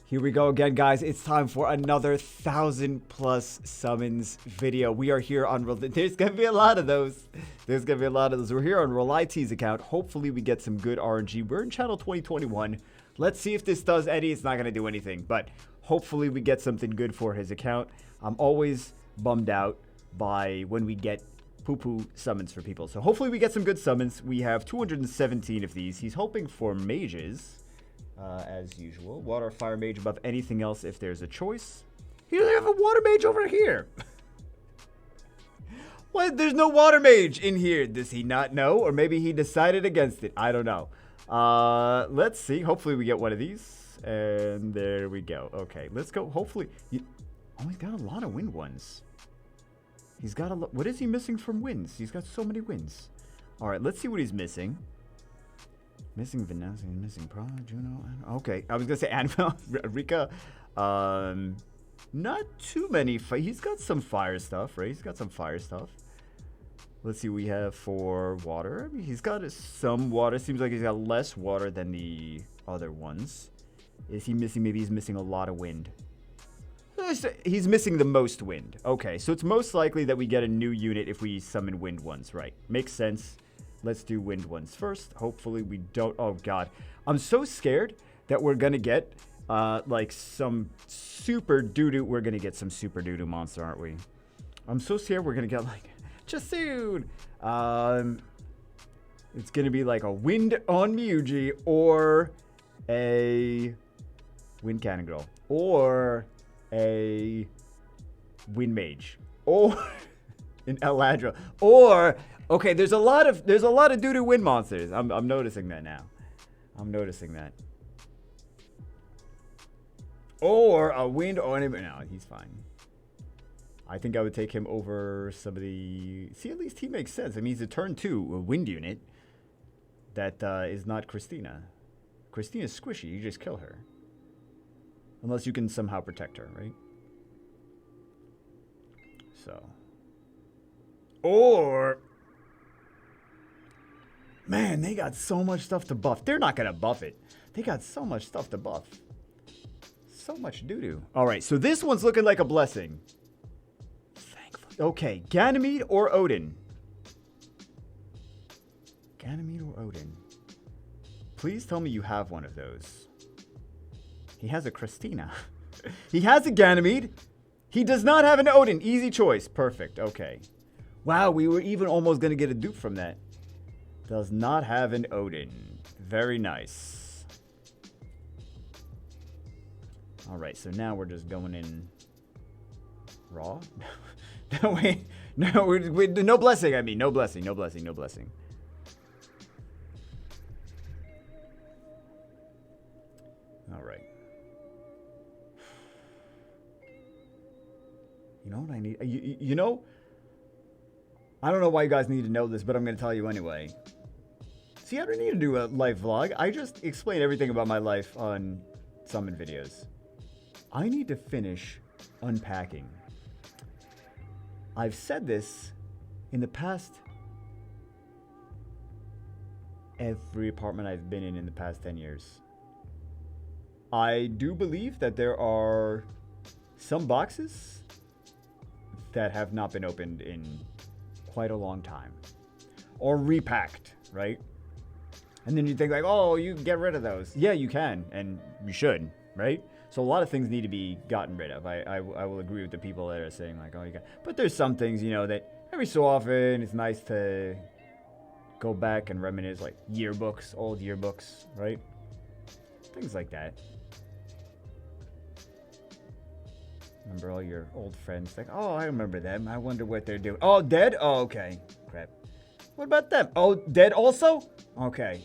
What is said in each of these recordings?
Here we go again, guys. It's time for another 1,000+ summons video. We are here on... There's going to be a lot of those. We're here on ReliT's account. Hopefully, we get some good RNG. We're in channel 2021. Let's see if this does any. It's not going to do anything, but hopefully, we get something good for his account. I'm always bummed out by when we get poo-poo summons for people. So hopefully, we get some good summons. We have 217 of these. He's hoping for mages. As usual. Water, fire mage above anything else if there's a choice. He doesn't have a water mage over here. What? There's no water mage in here. Does he not know? Or maybe he decided against it. I don't know. Let's see. Hopefully we get one of these. And there we go. Okay, let's go. Hopefully. He's got a lot of wind ones. He's got a lot. What is he missing from winds? He's got so many winds. All right, let's see what he's missing. Missing Vanessa, missing Pra, Juno. Okay, I was gonna say Annabelle, Rika. Not too many. He's got some fire stuff, right? He's got some fire stuff. Let's see what we have for water. I mean, he's got some water. Seems like he's got less water than the other ones. Is he missing? Maybe he's missing a lot of wind. He's missing the most wind. Okay, so it's most likely that we get a new unit if we summon wind ones, right? Makes sense. Let's do wind ones first. Hopefully we don't. Oh, God. I'm so scared that we're going to get like some super doo-doo. We're going to get some super doo-doo monster, aren't we? I'm so scared we're going to get like Chasoon. It's going to be like a wind on Miyuji or a wind cannon girl or a wind mage or an Eladra or... Okay, there's a lot of doo-doo wind monsters. I'm noticing that now. I'm noticing that. Or a wind ornament. No, he's fine. I think I would take him over some of the... See, at least he makes sense. I mean, he's a turn 2 wind unit. That is not Christina. Christina's squishy. You just kill her. Unless you can somehow protect her, right? So. Or... Man, they got so much stuff to buff. They're not going to buff it. They got so much stuff to buff. So much doo-doo. All right, so this one's looking like a blessing. Thankfully. Okay, Ganymede or Odin? Ganymede or Odin? Please tell me you have one of those. He has a Christina. He has a Ganymede. He does not have an Odin. Easy choice. Perfect. Okay. Wow, we were even almost going to get a dupe from that. Does not have an Odin. Very nice. All right, so now we're just going in raw. No, wait. No, we're no blessing. I mean, no blessing, no blessing, no blessing. All right. You know what I need? You know, I don't know why you guys need to know this, but I'm going to tell you anyway. See, I don't need to do a life vlog. I just explain everything about my life on summon videos. I need to finish unpacking. I've said this in the past. Every apartment I've been in the past 10 years. I do believe that there are some boxes that have not been opened in quite a long time. Or repacked, right? And then you think like, oh, you get rid of those. Yeah, you can, and you should, right? So a lot of things need to be gotten rid of. I will agree with the people that are saying like, oh, you got. But there's some things, you know, that every so often it's nice to go back and reminisce, like yearbooks, old yearbooks, right? Things like that. Remember all your old friends like, oh, I remember them. I wonder what they're doing. Oh, dead? Oh, okay. Crap. What about them? Oh, dead also? Okay.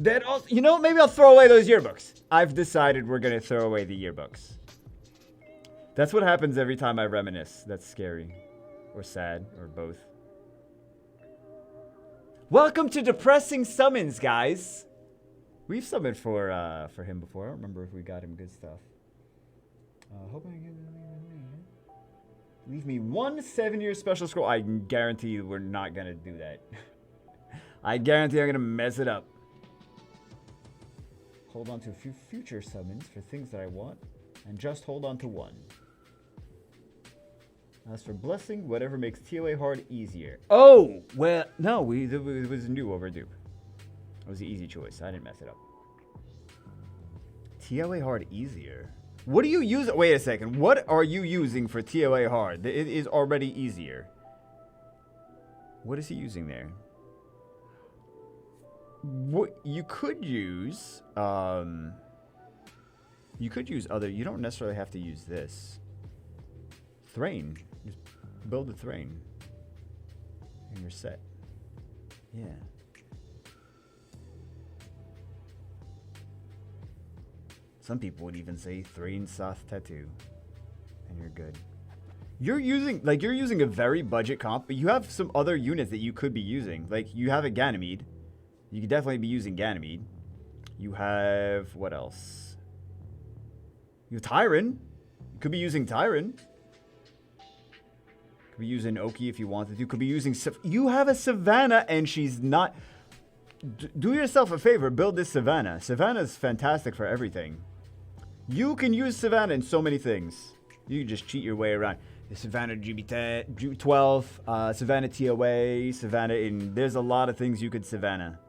Dead also? You know, maybe I'll throw away those yearbooks. I've decided we're going to throw away the yearbooks. That's what happens every time I reminisce. That's scary. Or sad. Or both. Welcome to Depressing Summons, guys. We've summoned for him before. I don't remember if we got him good stuff. Hope I get... Leave me one 7-year special scroll. I can guarantee you we're not going to do that. I guarantee I'm going to mess it up. hold on to a few future summons for things that I want, and just hold on to one. As for blessing, whatever makes TOA hard easier. Oh, well, no, it was a new overdue. It was the easy choice. I didn't mess it up. TOA hard easier. What do you use? Wait a second. What are you using for TOA hard? It is already easier. What is he using there? What you could use? You could use other. You don't necessarily have to use this. Thrain. Just build a Thrain. And you're set. Yeah. Some people would even say Thrain Soth Tattoo. And you're good. You're using a very budget comp, but you have some other units that you could be using. Like, you have a Ganymede. You could definitely be using Ganymede. You have, what else? You have Tyron. You could be using Tyron. Could be using Oki if you wanted to. Could be using... You have a Savannah and she's not... Do yourself a favor. Build this Savannah. Savannah's fantastic for everything. You can use Savannah in so many things. You can just cheat your way around. The Savannah GB12, Savannah TOA, Savannah in... There's a lot of things you could Savannah.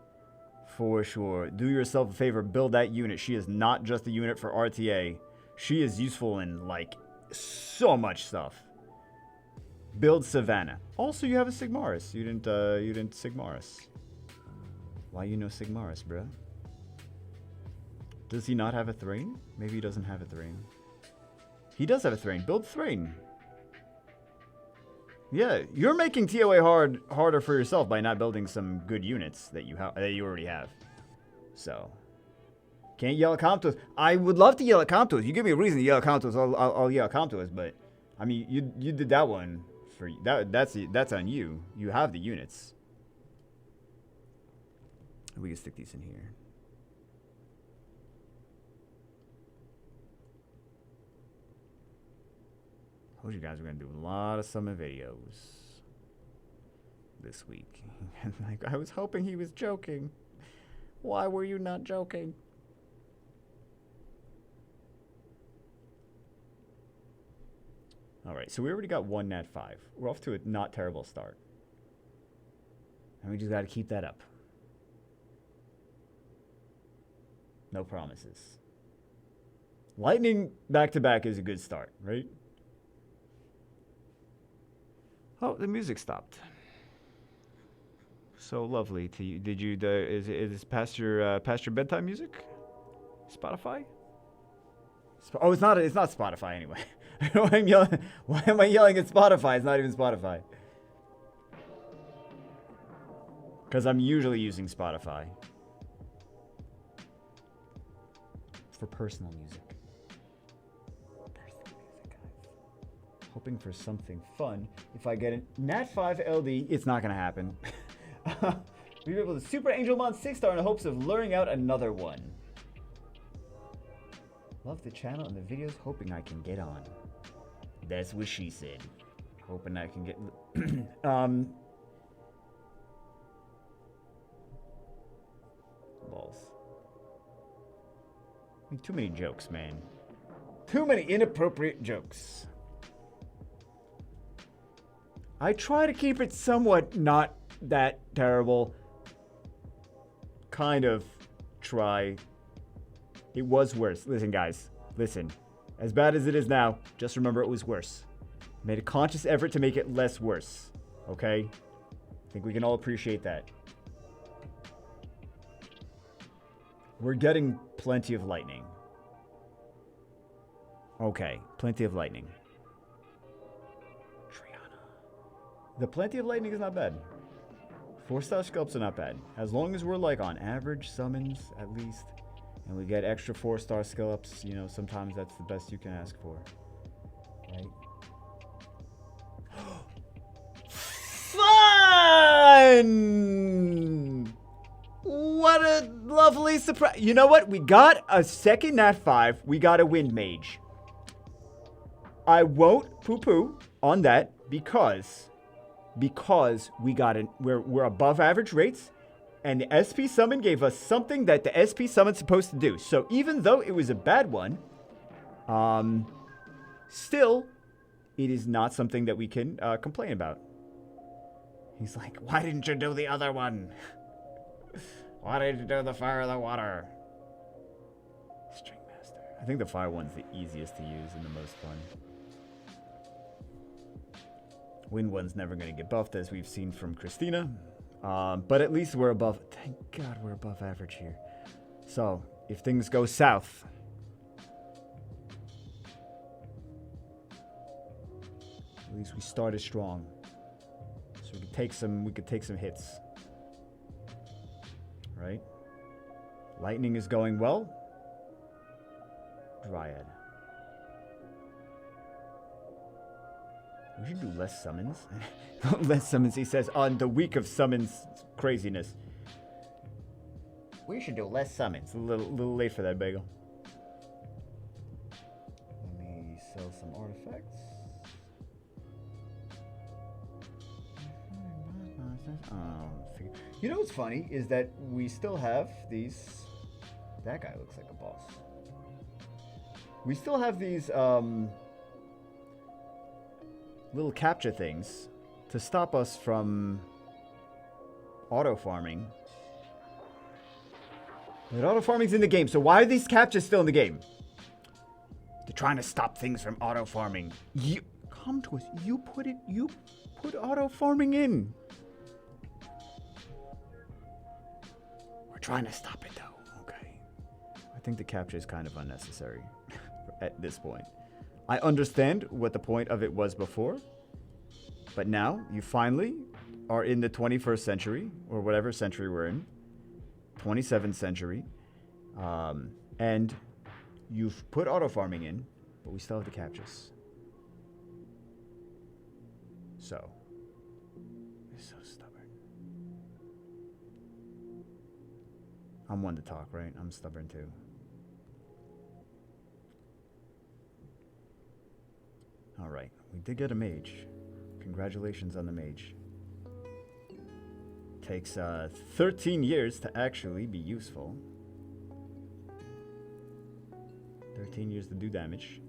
For sure. Do yourself a favor. Build that unit. She is not just a unit for RTA. She is useful in, like, so much stuff. Build Savannah. Also, you have a Sigmaris. You didn't Sigmaris. Why you know Sigmaris, bruh? Does he not have a Thrain? Maybe he doesn't have a Thrain. He does have a Thrain. Build Thrain. Yeah, you're making TOA harder for yourself by not building some good units that you already have. So, can't yell at Comptos. I would love to yell at Comptos. You give me a reason to yell at Comptos, I'll yell at Comptos. But I mean, you did that one for that's on you. You have the units. We can stick these in here. Told you guys we're gonna do a lot of summon videos this week. Like, I was hoping he was joking. Why were you not joking? All right, so we already got one Nat 5. We're off to a not terrible start, and we just got to keep that up. No promises. Lightning back-to-back is a good start, right? Oh, the music stopped. So lovely to you. Did you? Is this past your bedtime music? Spotify? Oh, it's not. It's not Spotify anyway. Why am I yelling at Spotify? It's not even Spotify. Because I'm usually using Spotify for personal music. Hoping for something fun. If I get a Nat 5 LD, it's not gonna happen. We were able to Super Angelmon 6-star in the hopes of luring out another one. Love the channel and the videos, hoping I can get on. That's what she said. Hoping I can get... Balls. I mean, too many jokes, man. Too many inappropriate jokes. I try to keep it somewhat not that terrible. Kind of try. It was worse. Listen, guys. Listen. As bad as it is now, just remember it was worse. Made a conscious effort to make it less worse. Okay? I think we can all appreciate that. We're getting plenty of lightning. Okay. Plenty of lightning. The plenty of lightning is not bad. 4-star sculpts are not bad. As long as we're like on average summons at least, and we get extra 4-star sculpts, you know, sometimes that's the best you can ask for. Right? Fun! What a lovely surprise. You know what? We got a second Nat 5. We got a Wind Mage. I won't poo-poo on that because we got it. We're above average rates, And the SP summon gave us something that the SP summon's supposed to do. So even though it was a bad one, still, it is not something that we can complain about. He's like, why didn't you do the other one? Why did you do the fire or the water? String Master. I think the fire one's the easiest to use and the most fun. Wind one's never going to get buffed, as we've seen from Christina. But at least we're above. Thank God we're above average here. So, if things go south, at least we started strong. So we could take some hits. Right? Lightning is going well. Dryad. We should do less summons. Less summons, he says, on the week of summons craziness. We should do less summons. A little late for that, Bagel. Let me sell some artifacts. You know what's funny is that we still have these. That guy looks like a boss. We still have these little capture things to stop us from auto farming. But auto farming's in the game, so why are these captures still in the game? They're trying to stop things from auto farming. You come to us. You put auto farming in. We're trying to stop it though. Okay. I think the capture is kind of unnecessary at this point. I understand what the point of it was before, but now you finally are in the 21st century, or whatever century we're in, 27th century, and you've put auto farming in, but we still have the captures. So, you're so stubborn. I'm one to talk, right? I'm stubborn too. All right, we did get a mage. Congratulations on the mage. Takes 13 years to actually be useful. 13 years to do damage.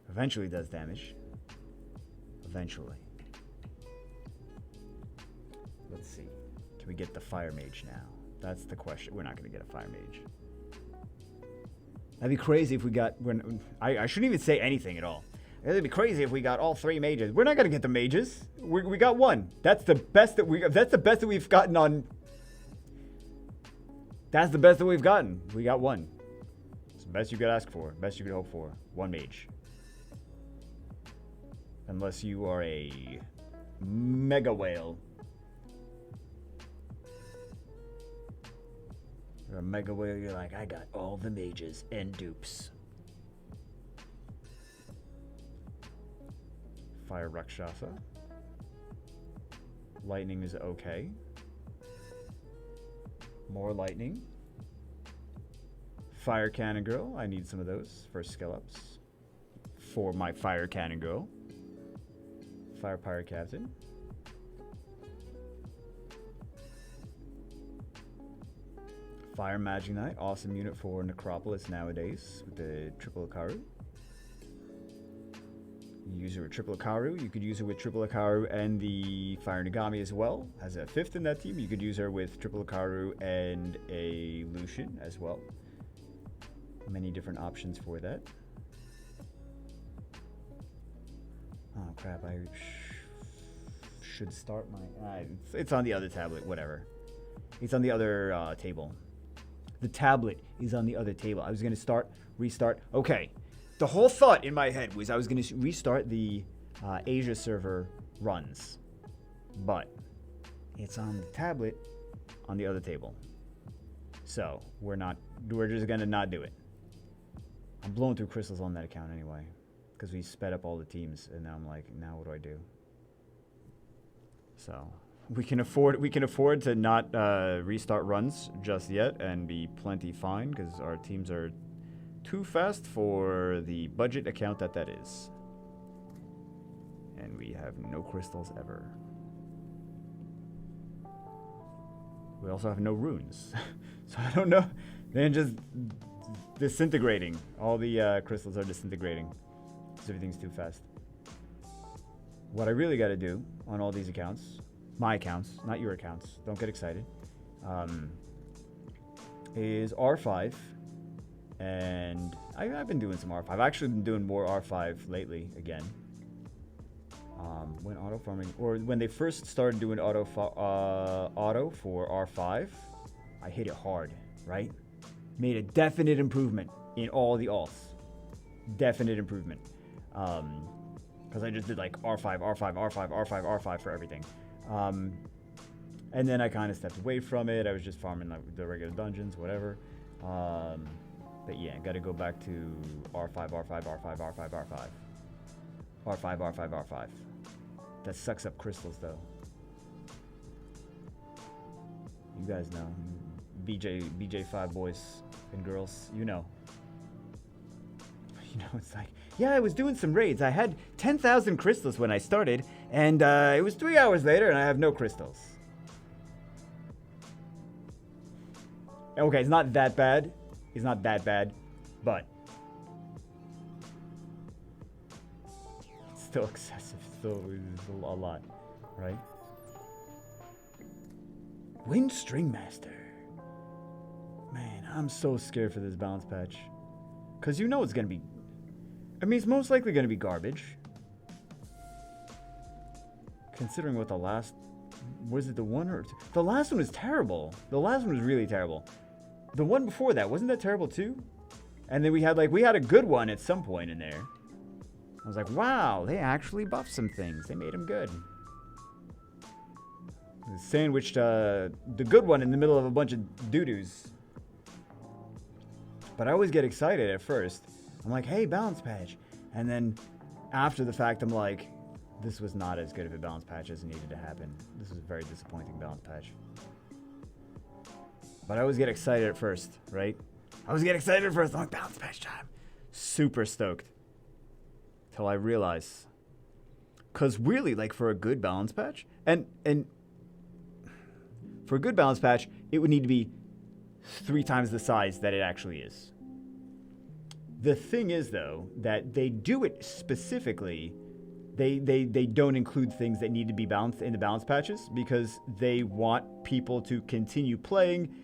Eventually does damage. Eventually. Let's see. Can we get the fire mage now? That's the question. We're not going to get a fire mage. That'd be crazy if we got... I shouldn't even say anything at all. It'd be crazy if we got all three mages. We're not gonna get the mages. We got one. That's the best that we've gotten on. That's the best that we've gotten. We got one. It's the best you could ask for. Best you could hope for. One mage. Unless you are a mega whale. You're a mega whale. You're like, I got all the mages and dupes. Fire Rakshasa. Lightning is okay. More lightning. Fire Cannon Girl. I need some of those for skill ups. For my Fire Cannon Girl. Fire Pirate Captain. Fire Magic Knight. Awesome unit for Necropolis nowadays with the triple Akaru. You use it with triple Akaru. You could use it with triple Akaru and the Fire Nagami as well. Has a fifth in that team. You could use her with triple Akaru and a Lucian as well. Many different options for that. Oh crap! I should start my. It's on the other tablet. Whatever. It's on the other table. The tablet is on the other table. I was gonna restart. Okay. The whole thought in my head was I was going to restart the Asia server runs, but it's on the tablet on the other table. So we're just going to not do it. I'm blowing through crystals on that account anyway because we sped up all the teams, and now I'm like, now what do I do? So we can afford to not restart runs just yet and be plenty fine because our teams are too fast for the budget account that is. And we have no crystals ever. We also have no runes. So I don't know. They're just disintegrating. All the crystals are disintegrating. Because everything's too fast. What I really got to do on all these accounts, my accounts, not your accounts, don't get excited, is R5. And I've been doing some R5. I've actually been doing more R5 lately again. When auto farming, or when they first started doing auto for R5, I hit it hard, right? Made a definite improvement in all the alts. Definite improvement. Because I just did like R5, R5, R5, R5, R5 for everything. And then I kind of stepped away from it. I was just farming like the regular dungeons, whatever. But yeah, got to go back to R5, R5, R5, R5, R5. R5, R5, R5. That sucks up crystals, though. You guys know. BJ5 boys and girls, you know. You know, it's like, yeah, I was doing some raids. I had 10,000 crystals when I started, and it was 3 hours later, and I have no crystals. Okay, it's not that bad. It's not that bad, but it's still excessive. Still a lot, right? Wind String Master. Man, I'm so scared for this balance patch. Because you know it's going to be... I mean, it's most likely going to be garbage. Considering what the last... Was it the one or two? The last one was terrible. The last one was really terrible. The one before that, wasn't that terrible too? And then we had a good one at some point in there. I was like, wow, they actually buffed some things. They made them good. Sandwiched the good one in the middle of a bunch of doo-doos. But I always get excited at first. I'm like, hey, balance patch. And then after the fact, I'm like, this was not as good of a balance patch as it needed to happen. This was a very disappointing balance patch. But I always get excited at first, right? I always get excited at first. I'm like, balance patch time. Super stoked. Till I realize. Because really, like, for a good balance patch, and for a good balance patch, it would need to be 3 times the size that it actually is. The thing is, though, that they do it specifically. They don't include things that need to be balanced in the balance patches because they want people to continue playing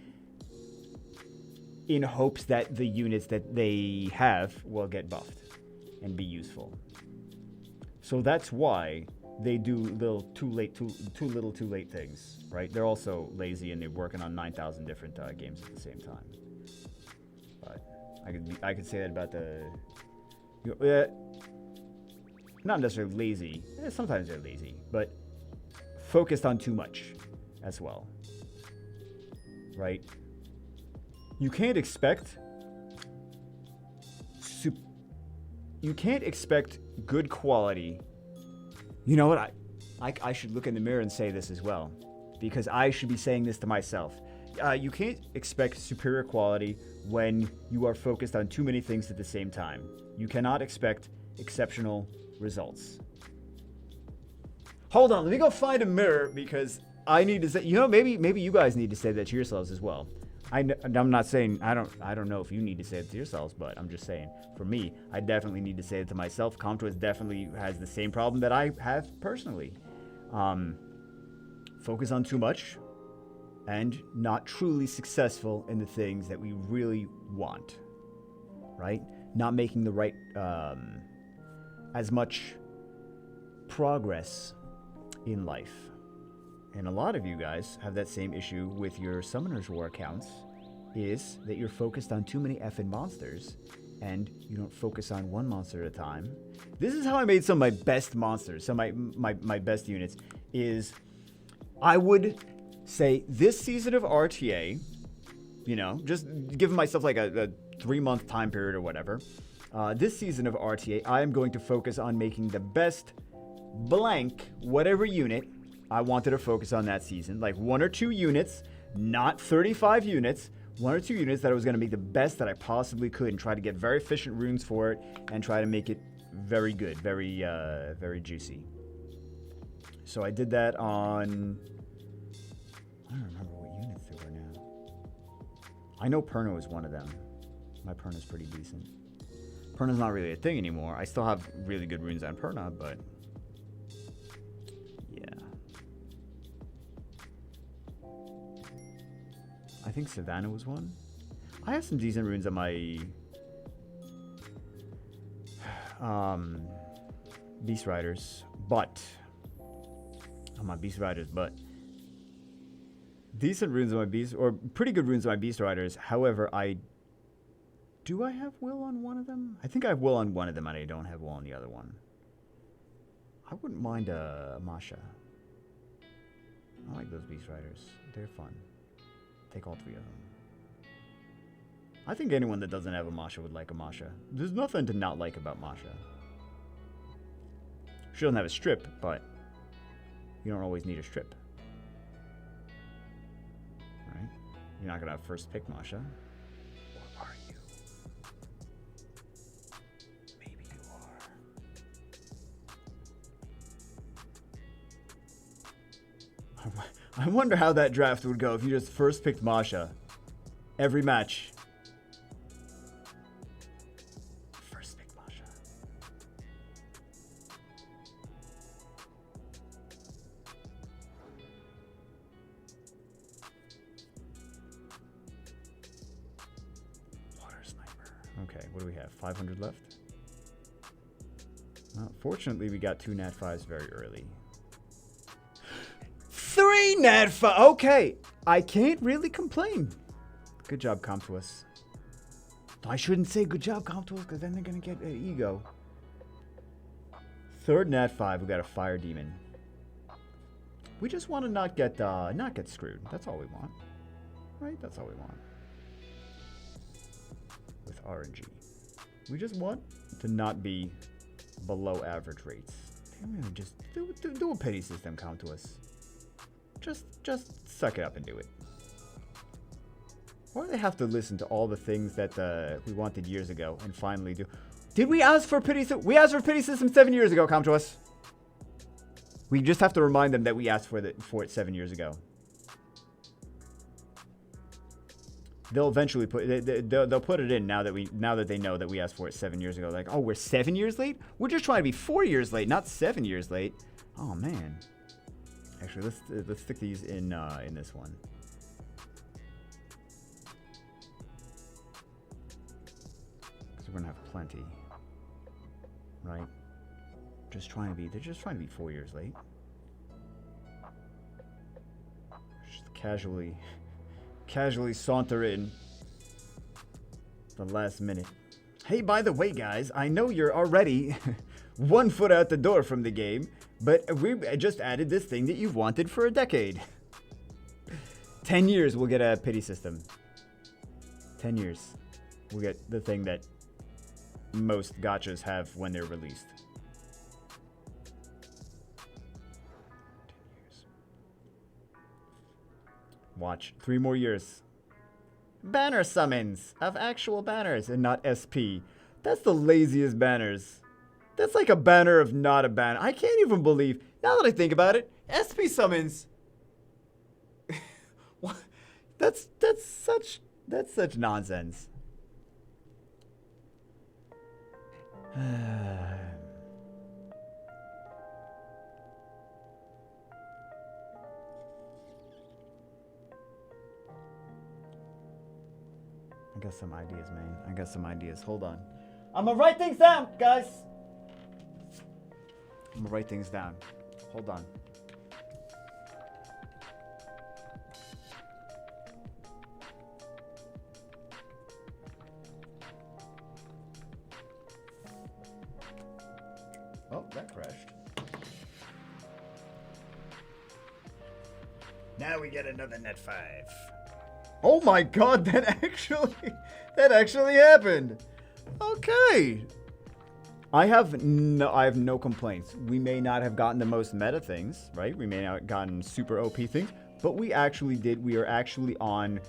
in hopes that the units that they have will get buffed and be useful. So that's why they do too little too late things, right? They're also lazy and they're working on 9,000 different games at the same time. But I could say that about the not necessarily lazy. Sometimes they're lazy, but focused on too much as well, right? You can't expect good quality. You know what? I should look in the mirror and say this as well, because I should be saying this to myself. You can't expect superior quality when you are focused on too many things at the same time. You cannot expect exceptional results. Hold on, let me go find a mirror because I need to say, maybe you guys need to say that to yourselves as well. I'm not saying, I don't know if you need to say it to yourselves, but I'm just saying, for me, I definitely need to say it to myself. Comtwist definitely has the same problem that I have personally. Focus on too much and not truly successful in the things that we really want, right? Not making the right, as much progress in life. And a lot of you guys have that same issue with your Summoner's War accounts, is that you're focused on too many effing monsters and you don't focus on one monster at a time. This is how I made some of my best monsters, some of my best units, is I would say this season of RTA, just giving myself like a 3-month time period or whatever. This season of RTA, I am going to focus on making the best blank whatever unit I wanted to focus on that season. Like 1 or 2 units, not 35 units, 1 or 2 units that I was going to make the best that I possibly could and try to get very efficient runes for it and try to make it very good, very juicy. So I did that on, I don't remember what units they I know Perno is one of them. My Perna's pretty decent. Perna's not really a thing anymore. I still have really good runes on Perna, but yeah. I think Savannah was one. I have some decent runes on my Beast Riders, but on my Beast Riders, but decent runes on my Beast, or pretty good runes on my Beast Riders. However, do I have Will on one of them? I think I have Will on one of them, and I don't have Will on the other one. I wouldn't mind a Masha. I like those Beast Riders. They're fun. Take all 3 of them. I think anyone that doesn't have a Masha would like a Masha. There's nothing to not like about Masha. She doesn't have a strip, but you don't always need a strip. Right? You're not going to first pick Masha. Or are you? Maybe you are. I wonder how that draft would go if you just first picked Masha. Every match. First pick Masha. Water Sniper. Okay, what do we have? 500 left? Well, fortunately, we got 2 Nat 5s very early. 3 Nat 5. Okay, I can't really complain. Good job, Comtuous. I shouldn't say good job, Comtuous, because then they're gonna get ego. 3rd Nat 5. We got a Fire Demon. We just want to not get screwed. That's all we want, right? That's all we want. With RNG, we just want to not be below average rates. They really just do a pity system, Comtuous. Just suck it up and do it. Why do they have to listen to all the things that we wanted years ago and finally do? Did we ask for pity system? We asked for pity system 7 years ago, come to us. We just have to remind them that we asked for it 7 years ago. They'll eventually they'll put it in now that they know that we asked for it 7 years ago. Like, oh, we're 7 years late? We're just trying to be 4 years late, not 7 years late. Oh man. Actually, let's stick these in this one. Because we're gonna have plenty, right? They're just trying to be 4 years late. Just casually saunter in the last minute. Hey, by the way, guys, I know you're already 1 foot out the door from the game, but we just added this thing that you've wanted for a decade. 10 years, we'll get a pity system. 10 years, we'll get the thing that most gachas have when they're released. 10 years. Watch, 3 more years. Banner summons of actual banners and not SP. That's the laziest banners. That's like a banner of not a banner. I can't even believe, now that I think about it, SP summons. What? That's such nonsense. I got some ideas, man. I got some ideas. Hold on. I'm gonna write things down, guys. I'm gonna write things down. Hold on. Oh, that crashed. Now we get another net 5. Oh my god, that actually happened. Okay. I have no complaints. We may not have gotten the most meta things, right? We may not have gotten super OP things, but we actually did. We are actually on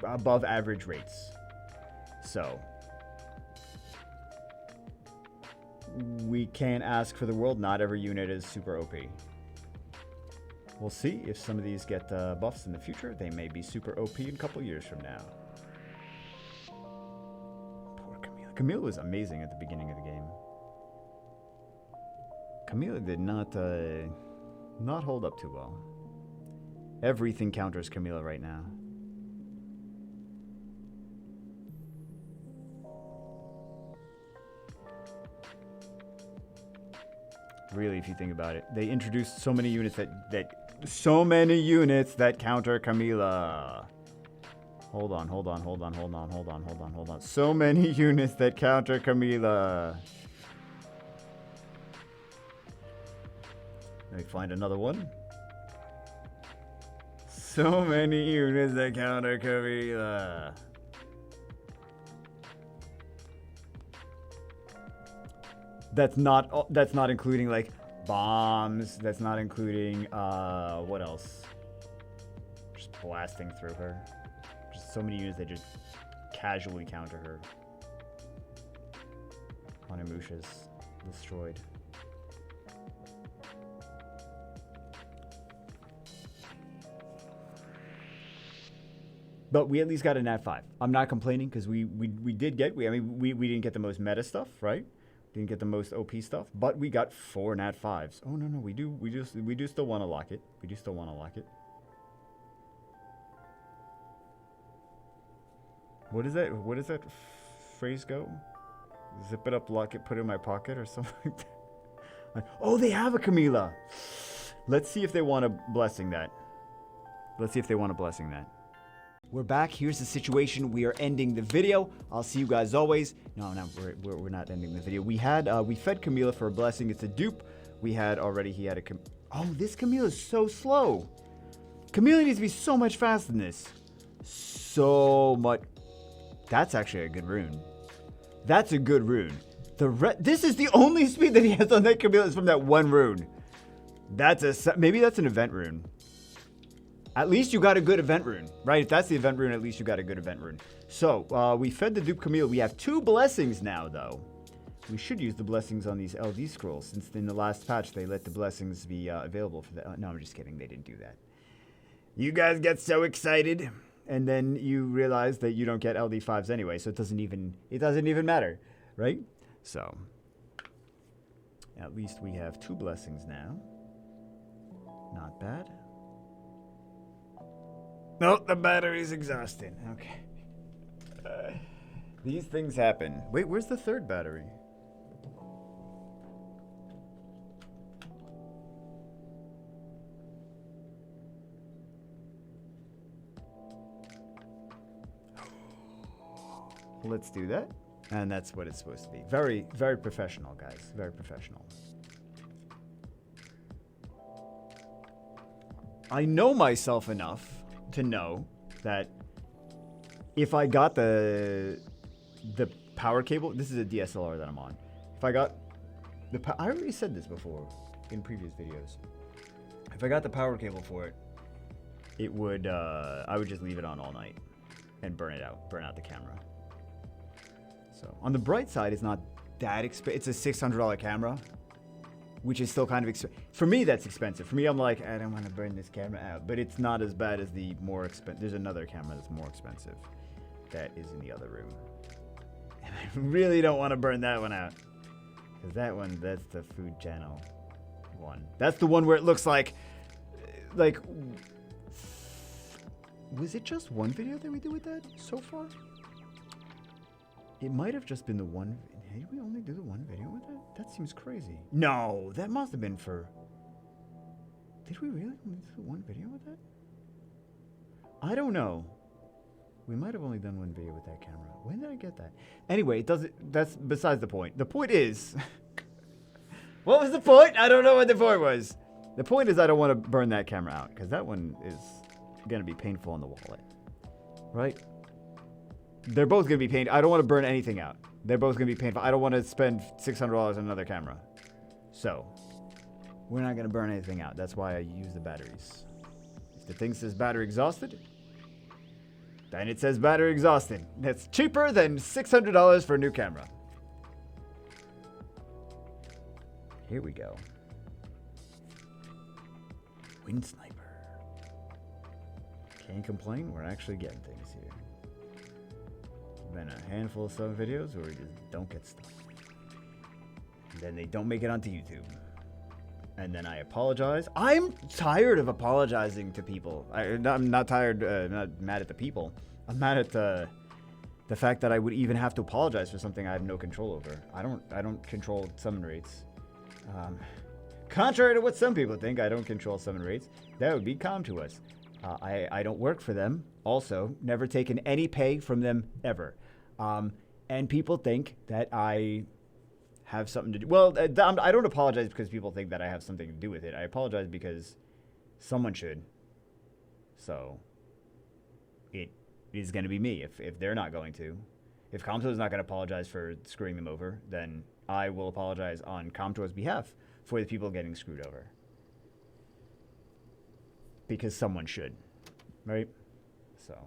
above average rates. So we can't ask for the world. Not every unit is super OP. We'll see if some of these get buffs in the future. They may be super OP in a couple years from now. Camille was amazing at the beginning of the game. Camille did not hold up too well. Everything counters Camilla right now. Really, if you think about it, they introduced so many units that counter Camilla. Hold on. So many units that counter Camilla. Let me find another one. So many units that counter Camilla. That's not including like bombs. That's not including what else? Just blasting through her. Just so many units that just casually counter her. Onimusha's destroyed. But we at least got a nat 5. I'm not complaining because we did get we didn't get the most meta stuff, right? Didn't get the most OP stuff, but we got 4 nat 5s. Oh no, we do still want to lock it. We do still want to lock it. What is that? What does that phrase go? Zip it up, lock it, put it in my pocket, or something like that. Oh, they have a Camilla. Let's see if they want a blessing that. We're back. Here's the situation. We are ending the video. I'll see you guys always. No, we're not ending the video. We fed Camilla for a blessing. It's a dupe. He had a oh, this Camilla is so slow. Camilla needs to be so much faster than this. So much. That's actually a good rune. That's a good rune. This is the only speed that he has on that Camilla is from that one rune. Maybe that's an event rune. At least you got a good event rune, right? If that's the event rune, at least you got a good event rune. So, we fed the dupe Camille. We have 2 blessings now, though. We should use the blessings on these LD scrolls, since in the last patch, they let the blessings be available for the... no, I'm just kidding. They didn't do that. You guys get so excited, and then you realize that you don't get LD5s anyway, so it doesn't even matter, right? So, at least we have 2 blessings now. Not bad. Nope, the battery's exhausted. Okay. These things happen. Wait, where's the 3rd battery? Let's do that. And that's what it's supposed to be. Very, very professional, guys. Very professional. I know myself enough to know that if I got the power cable, this is a DSLR that I'm on. If I got I already said this before in previous videos. If I got the power cable for it, it would I would just leave it on all night and burn out the camera. So on the bright side, it's not that expensive. It's a $600 camera, which is still kind of expensive. For me, that's expensive. For me, I'm like, I don't want to burn this camera out. But it's not as bad as the more expensive. There's another camera that's more expensive that is in the other room. And I really don't want to burn that one out. Because that one, that's the food channel one. That's the one where it looks like... Was it just one video that we did with that so far? It might have just been the one... Did we only do the one video with that? That seems crazy. No, that must have been for... Did we really only do one video with that? I don't know. We might have only done one video with that camera. When did I get that? Anyway, it doesn't... That's besides the point. The point is... What was the point? I don't know what the point was. The point is I don't want to burn that camera out. Because that one is going to be painful on the wallet. Right? They're both going to be painful. I don't want to burn anything out. They're both going to be painful. I don't want to spend $600 on another camera. So, we're not going to burn anything out. That's why I use the batteries. If the thing says battery exhausted, then it says battery exhausted. That's cheaper than $600 for a new camera. Here we go. Wind Sniper. Can't complain. We're actually getting things here. been a handful of some videos where we just don't get stuff. And then they don't make it onto YouTube. And then I apologize. I'm tired of apologizing to people. I'm not tired, not mad at the people. I'm mad at the fact that I would even have to apologize for something I have no control over. I don't control summon rates. Contrary to what some people think, I don't control summon rates. That would be calm to us. I don't work for them. Also, never taken any pay from them ever. And people think that I have something to do. Well, I don't apologize because people think that I have something to do with it. I apologize because someone should. So it is going to be me if they're not going to. If Comto is not going to apologize for screwing them over, then I will apologize on Comto's behalf for the people getting screwed over. Because someone should, right? So.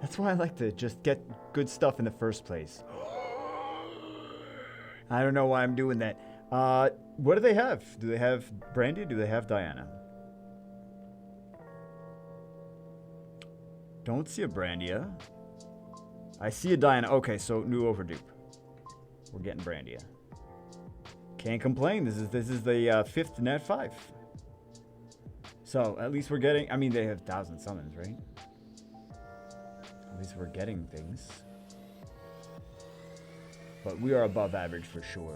That's why I like to just get good stuff in the first place. I don't know why I'm doing that. What do they have? Do they have Brandy? Do they have Diana? Don't see a Brandia. I see a Diana. Okay, so new overdupe. We're getting Brandia. Can't complain. This is the fifth net 5. So at least we're getting. I mean, they have 1,000 summons, right? At least we're getting things. But we are above average for sure.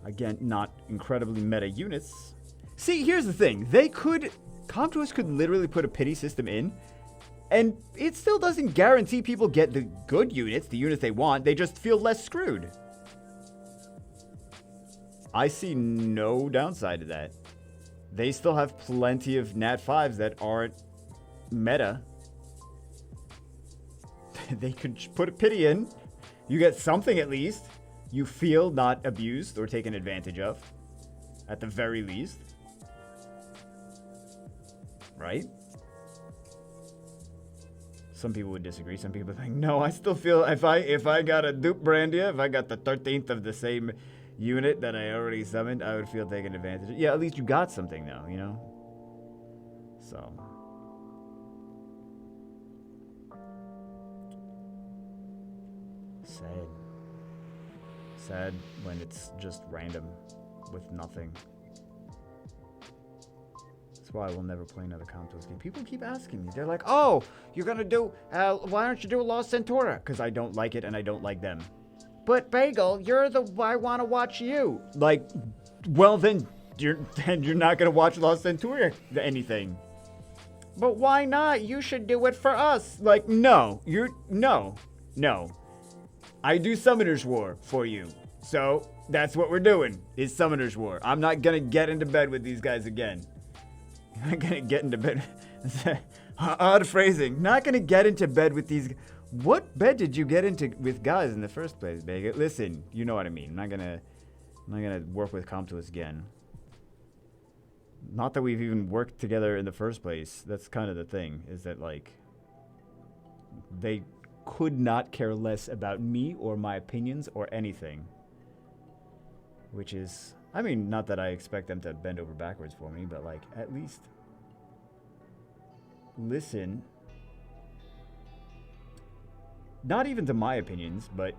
Again, not incredibly meta units. See, here's the thing. Comptours could literally put a pity system in, and it still doesn't guarantee people get the good units, the units they want. They just feel less screwed. I see no downside to that. They still have plenty of Nat 5s that aren't meta. They could put a pity in. You get something at least. You feel not abused or taken advantage of. At the very least. Right? Some people would disagree. Some people think, no, I still feel if I got a dupe Brandia, if I got the 13th of the same unit that I already summoned, I would feel taken advantage of. Yeah, at least you got something though, you know? So. Sad. Sad when it's just random with nothing. That's why I will never play another Comptos game. People keep asking me. They're like, oh, you're going to do, why don't you do a Lost Centaura? Because I don't like it and I don't like them. But Bagel, I want to watch you. Like, well then you're not going to watch Lost Centaura anything. But why not? You should do it for us. Like, no. No. I do Summoner's War for you. So, that's what we're doing, is Summoner's War. I'm not gonna get into bed with these guys again. I'm not gonna get into bed. Odd phrasing. Not gonna get into bed with these. What bed did you get into with guys in the first place, Bega? Listen, you know what I mean. I'm not gonna work with Comptos again. Not that we've even worked together in the first place. That's kind of the thing, is that like they could not care less about me or my opinions or anything. Which is, I mean, not that I expect them to bend over backwards for me, but like at least listen. Not even to my opinions, but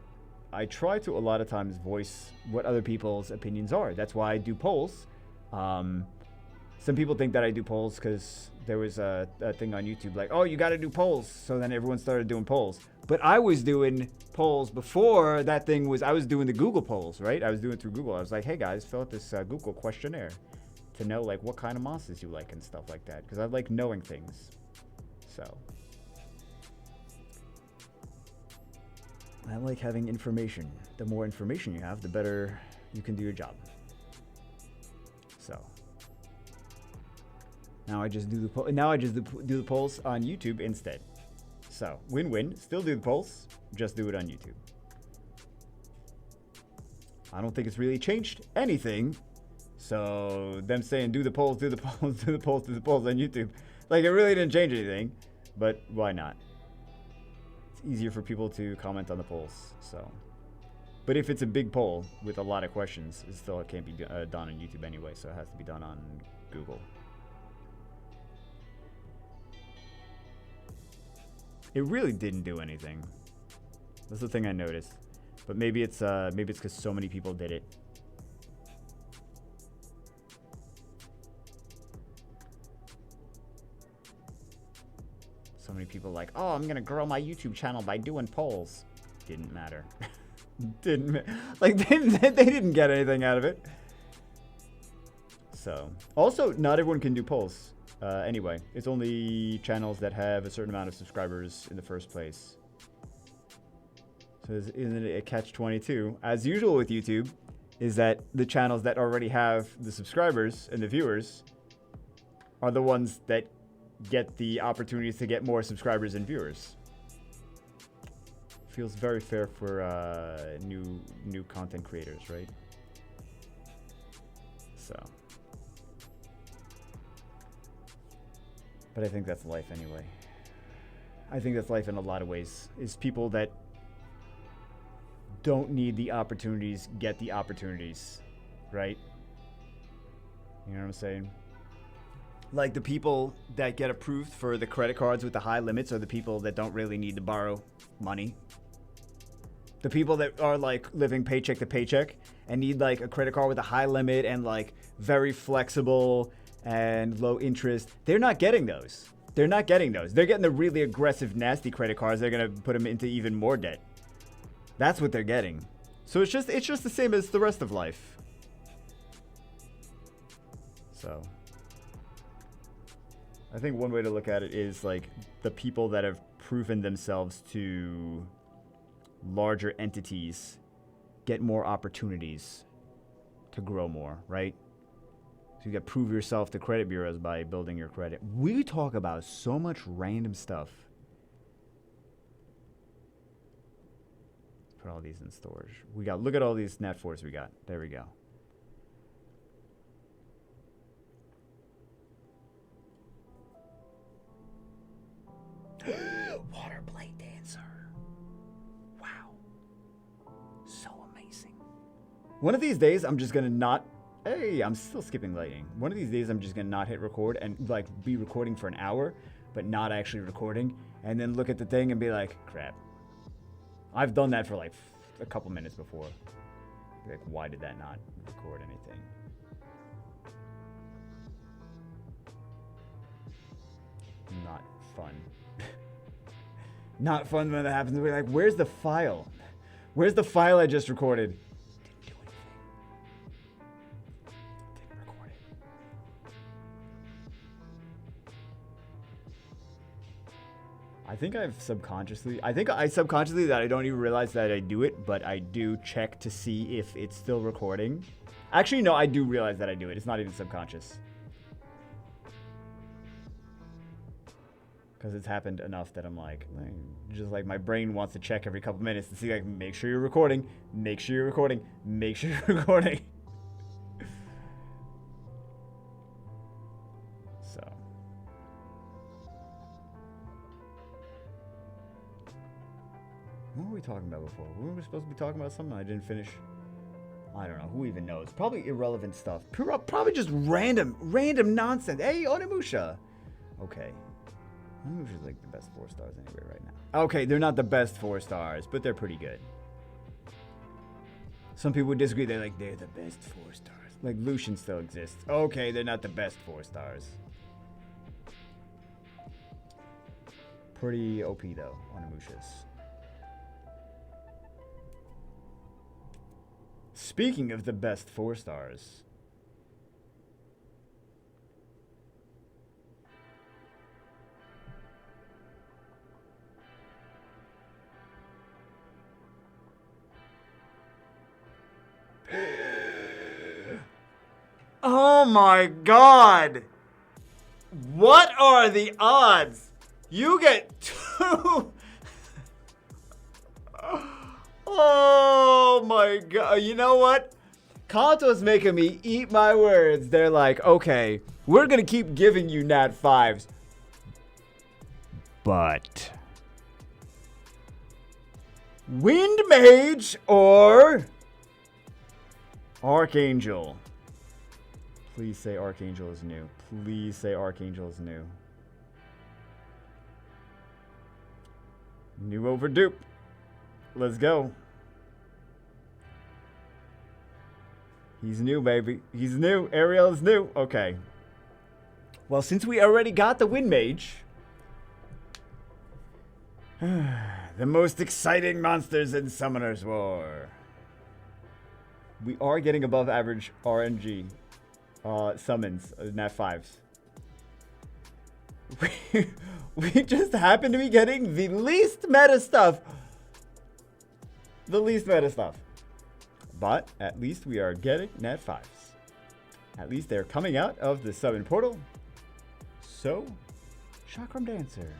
I try to a lot of times voice what other people's opinions are. That's why I do polls. Some people think that I do polls because there was a thing on YouTube like, oh, you got to do polls. So then everyone started doing polls. But I was doing polls before that thing was, I was doing the Google polls, right? I was doing it through Google. I was like, hey guys, fill out this Google questionnaire to know like what kind of monsters you like and stuff like that. Because I like knowing things. So. I like having information. The more information you have, the better you can do your job. So. Now I just do the polls on YouTube instead. So, win-win. Still do the polls. Just do it on YouTube. I don't think it's really changed anything. So, them saying do the polls, do the polls, do the polls, do the polls on YouTube. Like, it really didn't change anything. But why not? It's easier for people to comment on the polls. So, but if it's a big poll with a lot of questions, it still can't be done on YouTube anyway. So, it has to be done on Google. It really didn't do anything. That's the thing I noticed. But maybe it's because so many people did it. So many people like, oh, I'm gonna grow my YouTube channel by doing polls. Didn't matter. They didn't get anything out of it. So also, not everyone can do polls. Anyway, it's only channels that have a certain amount of subscribers in the first place. So isn't it a catch-22? As usual with YouTube, is that the channels that already have the subscribers and the viewers are the ones that get the opportunities to get more subscribers and viewers. Feels very fair for new content creators, right? So. But I think that's life anyway. I think that's life in a lot of ways. Is people that don't need the opportunities get the opportunities, right? You know what I'm saying? Like the people that get approved for the credit cards with the high limits are the people that don't really need to borrow money. The people that are like living paycheck to paycheck and need like a credit card with a high limit and like very flexible and low interest, they're not getting those. They're not getting those. They're getting the really aggressive, nasty credit cards. They're going to put them into even more debt. That's what they're getting. So it's just the same as the rest of life. So I think one way to look at it is like the people that have proven themselves to larger entities get more opportunities to grow more, right? So you got to prove yourself to credit bureaus by building your credit. We talk about so much random stuff. Put all these in storage. Look at all these Nat 4s we got. There we go. Water blade dancer. Wow. So amazing. One of these days, I'm just going to not... Hey, I'm still skipping lighting. One of these days, I'm just going to not hit record and like be recording for an hour, but not actually recording. And then look at the thing and be like, crap. I've done that for like a couple minutes before. Like, why did that not record anything? Not fun. Not fun when that happens. We're like, where's the file? Where's the file I just recorded? Didn't do anything. Didn't record it. I think I subconsciously that I don't even realize that I do it, but I do check to see if it's still recording. Actually, no, I do realize that I do it. It's not even subconscious. Because it's happened enough that I'm like, just like my brain wants to check every couple minutes to see, like, make sure you're recording, make sure you're recording, make sure you're recording. So. What were we talking about before? We were supposed to be talking about something I didn't finish. I don't know. Who even knows? Probably irrelevant stuff. Probably just random nonsense. Hey, Onimusha. Okay. Onimusha's like the best 4 stars anyway right now. Okay, they're not the best 4 stars, but they're pretty good. Some people would disagree. They're like, they're the best 4 stars. Like, Lucian still exists. Okay, they're not the best 4 stars. Pretty OP, though, Onimusha's. Speaking of the best 4 stars... Oh my god! What are the odds? You get 2... Oh my god. You know what? Kanto's making me eat my words. They're like, okay, we're gonna keep giving you Nat 5s. But... Wind Mage or... Archangel. Please say Archangel is new. Please say Archangel is new. New over dupe. Let's go. He's new, baby. He's new. Ariel is new. Okay. Well, since we already got the Wind Mage, the most exciting monsters in Summoner's War. We are getting above average RNG summons, Nat 5s. We just happen to be getting the least meta stuff. The least meta stuff. But at least we are getting Nat 5s. At least they're coming out of the summon portal. So, Chakram Dancer.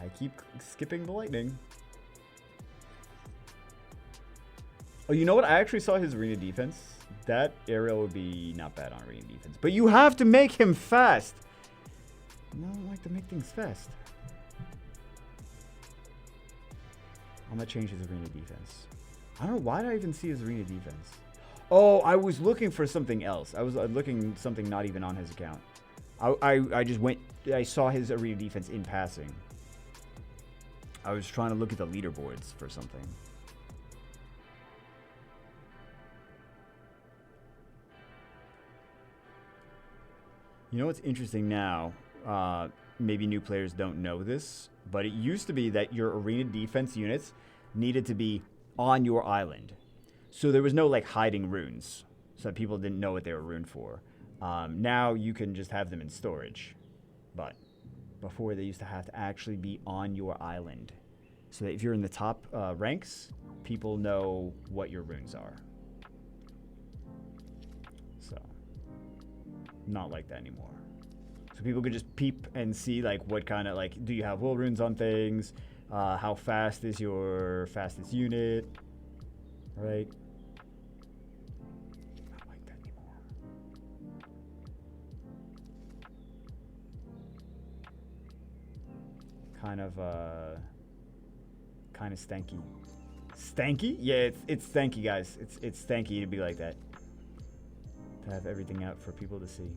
I keep skipping the lightning. Oh, you know what? I actually saw his arena defense. That Ariel would be not bad on arena defense. But you have to make him fast. No, I don't like to make things fast. I'm going to change his arena defense. I don't know. Why did I even see his arena defense? Oh, I was looking for something else. I was looking something not even on his account. I just went... I saw his arena defense in passing. I was trying to look at the leaderboards for something. You know what's interesting now? Maybe new players don't know this, but it used to be that your arena defense units needed to be on your island. So there was no like hiding runes, so that people didn't know what they were runed for. Now you can just have them in storage, but before they used to have to actually be on your island. So that if you're in the top ranks, people know what your runes are. So, not like that anymore. So people could just peep and see like what kind of like, do you have will runes on things? How fast is your fastest unit? Right? Not like that anymore. Kind of stanky. Stanky? Yeah, it's stanky, guys. It's stanky to be like that. To have everything out for people to see.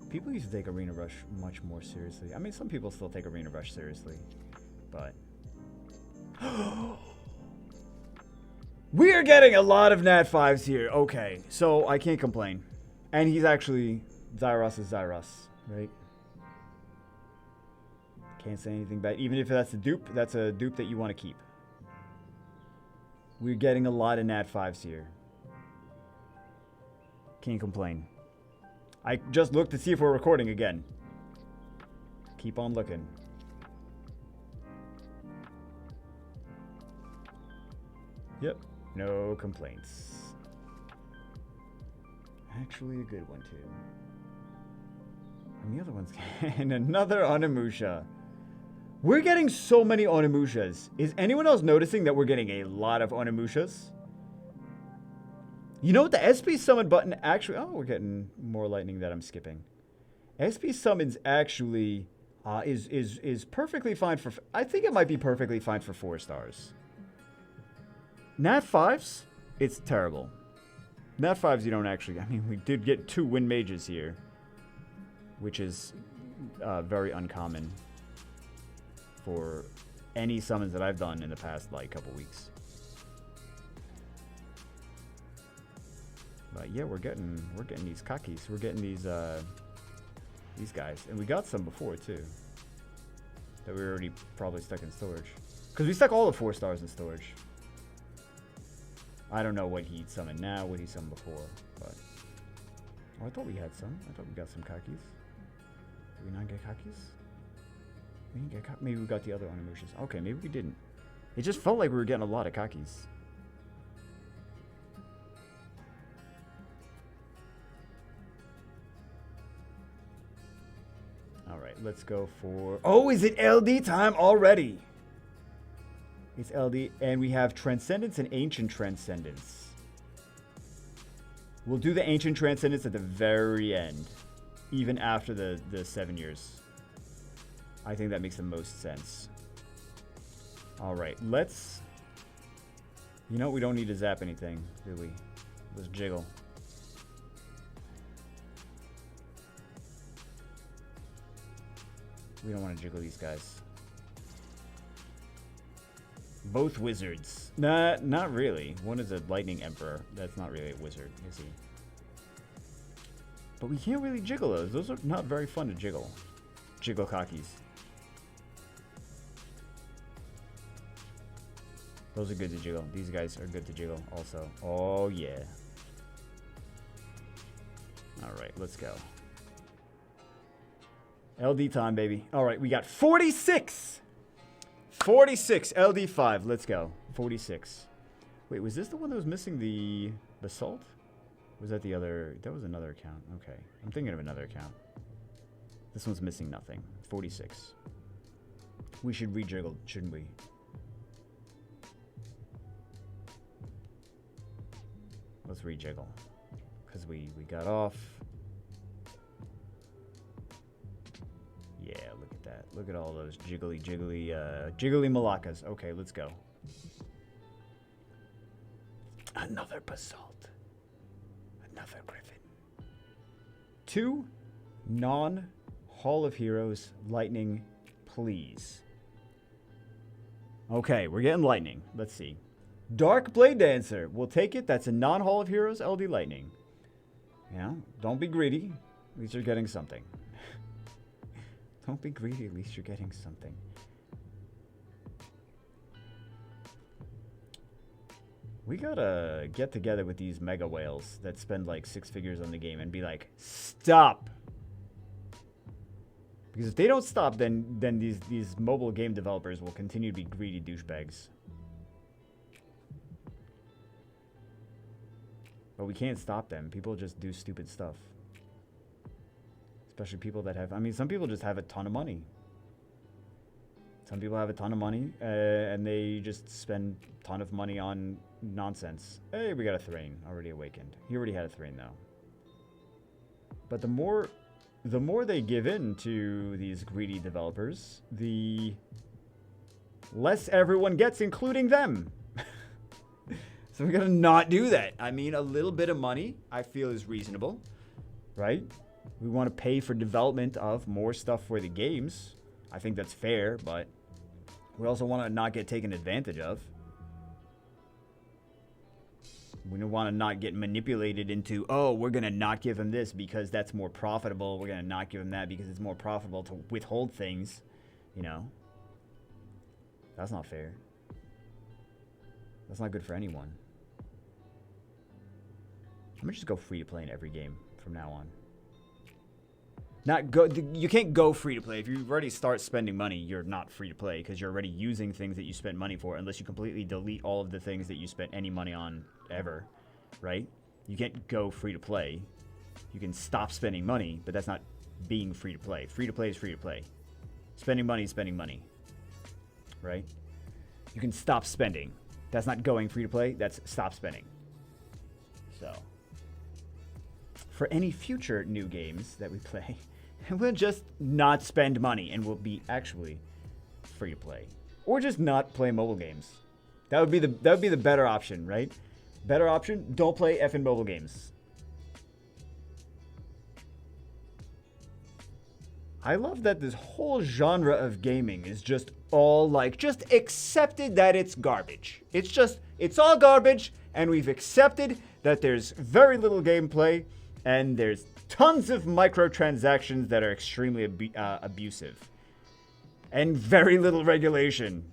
People used to take Arena Rush much more seriously. I mean, some people still take Arena Rush seriously, but... We're getting a lot of Nat 5s here. Okay, so I can't complain. And he's actually... Zyros is Zyros, right? Can't say anything bad. Even if that's a dupe that you want to keep. We're getting a lot of Nat 5s here. Can't complain. I just looked to see if we're recording again. Keep on looking. Yep, no complaints. Actually a good one too. And the other one's and another Onimusha. We're getting so many Onimushas. Is anyone else noticing that we're getting a lot of Onimushas? You know what? The SP summon button actually... Oh, we're getting more lightning that I'm skipping. SP summons actually is perfectly fine for... I think it might be perfectly fine for 4 stars. Nat 5s? It's terrible. Nat 5s you don't actually... I mean, we did get 2 Wind Mages here. Which is very uncommon for any summons that I've done in the past, like, couple weeks. But yeah, we're getting these kakis. We're getting these guys, and we got some before too. That we were already probably stuck in storage, because we stuck all the 4 stars in storage. I don't know what he summoned now, what he summoned before, but oh, I thought we had some. I thought we got some kakis. Did we not get kakis? We didn't get maybe we got the other Onimushas. Okay, maybe we didn't. It just felt like we were getting a lot of kakis. Alright, let's go for... Oh, is it LD time already? It's LD, and we have Transcendence and Ancient Transcendence. We'll do the Ancient Transcendence at the very end. Even after the 7 years. I think that makes the most sense. Alright, let's You know, we don't need to zap anything, do we? Let's jiggle. We don't want to jiggle these guys. Both wizards. Nah, not really. One is a lightning emperor. That's not really a wizard, is he? But we can't really jiggle those. Those are not very fun to jiggle. Jiggle cockies. Those are good to jiggle. These guys are good to jiggle also. Oh, yeah. Alright, let's go. LD time, baby. Alright, we got 46! 46, LD5. Let's go. 46. Wait, was this the one that was missing the basalt? Was that the other? That was another account. Okay. I'm thinking of another account. This one's missing nothing. 46. We should rejiggle, shouldn't we? Let's rejiggle. Because we got off. Yeah, look at that. Look at all those jiggly malacas. Okay, let's go. Another basalt. Another griffin. 2 non-Hall of Heroes lightning, please. Okay, we're getting lightning. Let's see. Dark Blade Dancer. We'll take it. That's a non-Hall of Heroes LD lightning. Yeah, don't be greedy. At least you're getting something. Don't be greedy. At least you're getting something. We gotta get together with these mega whales that spend like 6 figures on the game and be like, stop! Because if they don't stop, then these mobile game developers will continue to be greedy douchebags. But we can't stop them. People just do stupid stuff. Especially people that have... I mean, some people just have a ton of money. Some people have a ton of money, and they just spend a ton of money on nonsense. Hey, we got a Thrain already awakened. He already had a Thrain, though. But the more they give in to these greedy developers, the less everyone gets, including them. So we gotta not do that. I mean, a little bit of money, I feel, is reasonable, right? We want to pay for development of more stuff for the games. I think that's fair, but we also want to not get taken advantage of. We don't want to not get manipulated into, oh, we're going to not give him this because that's more profitable. We're going to not give him that because it's more profitable to withhold things. You know? That's not fair. That's not good for anyone. I'm going to just go free to play in every game from now on. You can't go free to play. If you already start spending money, you're not free to play because you're already using things that you spent money for, unless you completely delete all of the things that you spent any money on ever, right? You can't go free to play. You can stop spending money, but that's not being free to play. Free to play is free to play. Spending money is spending money, right? You can stop spending. That's not going free to play. That's stop spending. So, for any future new games that we play, we'll just not spend money and we'll be actually free to play, or just not play mobile games. That would be the better option, right? Better option: don't play effing mobile games. I love that this whole genre of gaming is just all like just accepted that it's garbage. It's all garbage, and we've accepted that there's very little gameplay and there's tons of microtransactions that are extremely abusive. And very little regulation.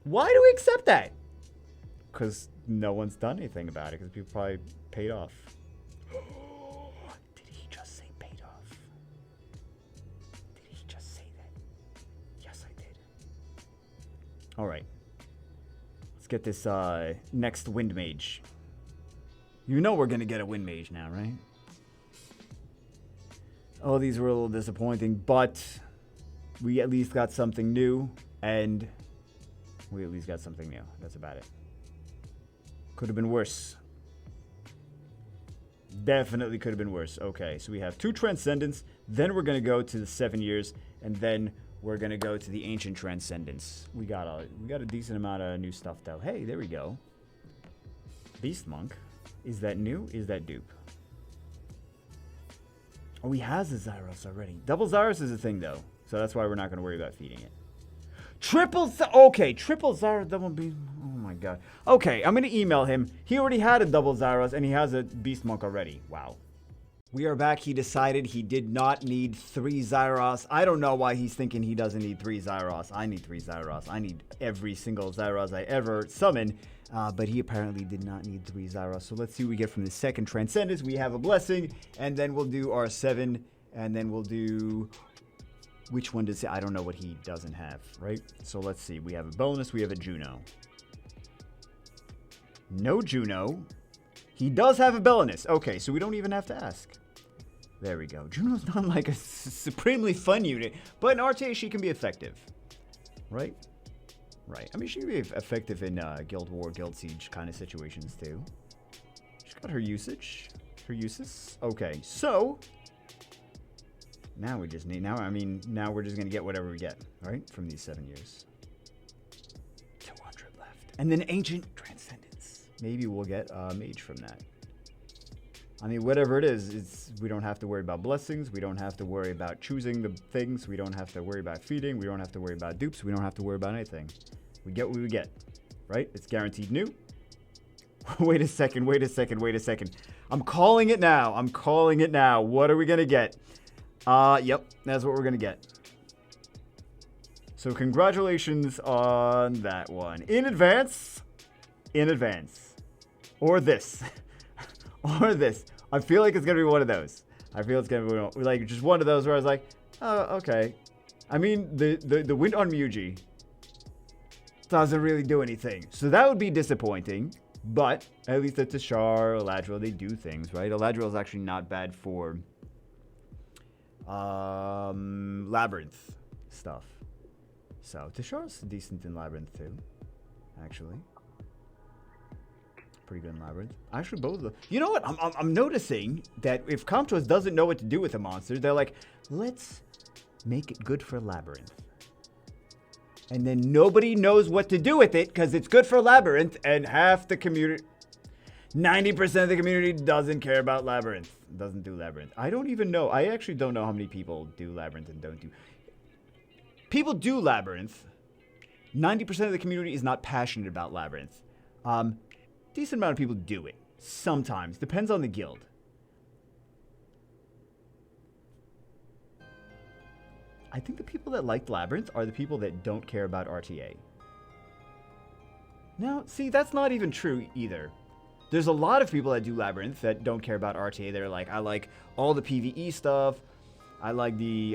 Why do we accept that? Because no one's done anything about it, because people probably paid off. Did he just say paid off? Did he just say that? Yes, I did. Alright. Let's get this next Wind Mage. You know we're going to get a Wind Mage now, right? Oh, these were a little disappointing, but we at least got something new, and we at least got something new. That's about it. Could have been worse. Definitely could have been worse. Okay, so we have 2 Transcendence, then we're going to go to the 7 years, and then we're gonna go to the Ancient Transcendence. We got a decent amount of new stuff though. Hey, there we go. Beast Monk. Is that new? Is that dupe? Oh, he has a Zyros already. Double Zyros is a thing though, so that's why we're not gonna worry about feeding it. Triple Zyros double Beast. Oh my god. Okay, I'm gonna email him. He already had a double Zyros and he has a Beast Monk already. Wow. We are back. He decided he did not need 3 Zyros. I don't know why he's thinking he doesn't need 3 Zyros. I need 3 Zyros. I need every single Zyros I ever summon. But he apparently did not need 3 Zyros. So let's see what we get from the second Transcendence. We have a Blessing, and then we'll do our 7, and then we'll do... Which one does he... I don't know what he doesn't have, right? So let's see. We have a bonus. We have a Juno. No Juno. He does have a Belinus. Okay, so we don't even have to ask. There we go. Juno's not like a supremely fun unit, but in RTA she can be effective. Right? Right. I mean, she can be effective in Guild War, Guild Siege kind of situations too. She's got her usage. Her uses. Okay, so... Now we just need... Now we're just going to get whatever we get, right? From these 7 years. 200 left. And then Ancient Transcendence. Maybe we'll get Mage from that. I mean, whatever it is, we don't have to worry about blessings. We don't have to worry about choosing the things. We don't have to worry about feeding. We don't have to worry about dupes. We don't have to worry about anything. We get what we get, right? It's guaranteed new. Wait a second. I'm calling it now. What are we going to get? Yep, that's what we're going to get. So congratulations on that one. In advance. Or this. Or this. I feel like it's going to be one of those. I feel it's going to be like just one of those where I was like, oh, okay. I mean, the Wind on Muji doesn't really do anything. So that would be disappointing. But at least at Tashar, Eladriel, they do things, right? Eladriel is actually not bad for Labyrinth stuff. So Tashar's decent in Labyrinth too, actually. Pretty good in Labyrinth. Actually, both of them. You know what? I'm noticing that if Comtos doesn't know what to do with a monster, they're like, let's make it good for Labyrinth. And then nobody knows what to do with it because it's good for Labyrinth, and half the community, 90% of the community doesn't care about Labyrinth. Doesn't do Labyrinth. I don't even know. I actually don't know how many people do Labyrinth and don't do. People do Labyrinth. 90% of the community is not passionate about Labyrinth. Decent amount of people do it. Sometimes. Depends on the guild. I think the people that like Labyrinth are the people that don't care about RTA. Now, see, that's not even true either. There's a lot of people that do Labyrinth that don't care about RTA. They're like, I like all the PvE stuff. I like the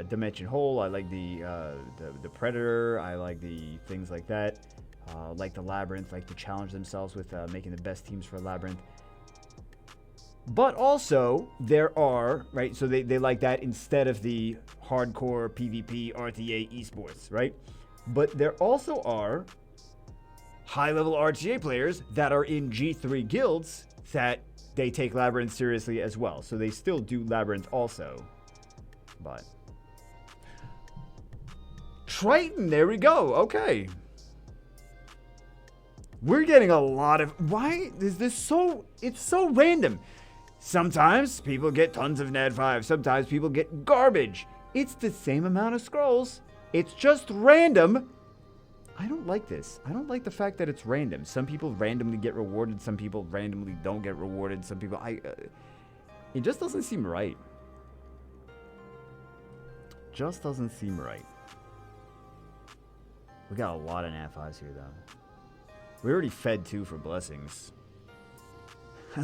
Dimension Hole. I like the Predator. I like the things like that. Like the Labyrinth, like to challenge themselves with making the best teams for Labyrinth. But also, there are, right, so they like that instead of the hardcore PvP, RTA, esports, right? But there also are high-level RTA players that are in G3 guilds that they take Labyrinth seriously as well. So they still do Labyrinth also. But Triton, there we go. Okay. We're getting a lot of... Why is this so... It's so random. Sometimes people get tons of Nat 5. Sometimes people get garbage. It's the same amount of scrolls. It's just random. I don't like this. I don't like the fact that it's random. Some people randomly get rewarded. Some people randomly don't get rewarded. Some people... it just doesn't seem right. Just doesn't seem right. We got a lot of Nat 5s here, though. We already fed 2 for blessings.